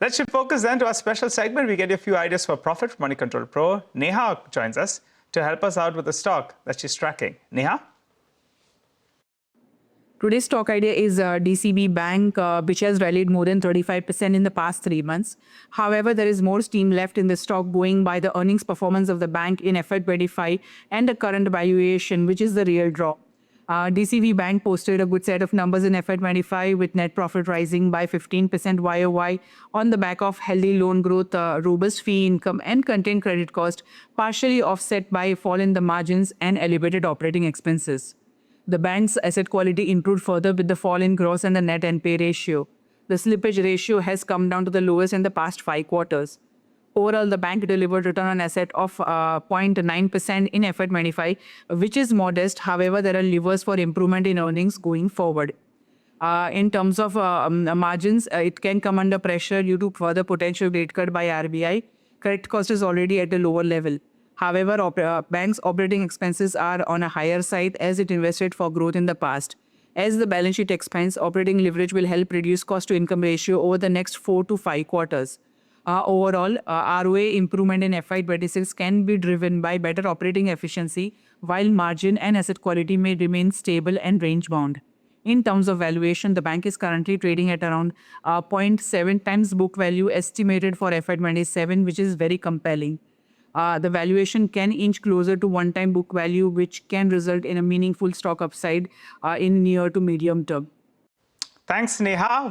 Let's shift focus then to our special segment. We get you a few ideas for profit from Money Control Pro. Neha joins us to help us out with the stock that she's tracking. Neha? Today's stock idea is DCB Bank, which has rallied more than 35% in the past 3 months. However, there is more steam left in the stock going by the earnings performance of the bank in FY25 and the current valuation, which is the real draw. DCB Bank posted a good set of numbers in FY25 with net profit rising by 15% YOY on the back of healthy loan growth, robust fee income and contained credit cost, partially offset by a fall in the margins and elevated operating expenses. The bank's asset quality improved further with the fall in gross and the net NPA ratio. The slippage ratio has come down to the lowest in the past 5 quarters. Overall, the bank delivered return on asset of 0.9% in FY25, which is modest. However, there are levers for improvement in earnings going forward. In terms of margins, it can come under pressure due to further potential rate cut by RBI. Credit cost is already at a lower level. However, bank's operating expenses are on a higher side as it invested for growth in the past. As the balance sheet expands, operating leverage will help reduce cost-to-income ratio over the next 4 to 5 quarters. Overall, ROA improvement in FY26 can be driven by better operating efficiency, while margin and asset quality may remain stable and range-bound. In terms of valuation, the bank is currently trading at around 0.7 times book value estimated for FY27, which is very compelling. The valuation can inch closer to one-time book value, which can result in a meaningful stock upside in near to medium term. Thanks, Neha.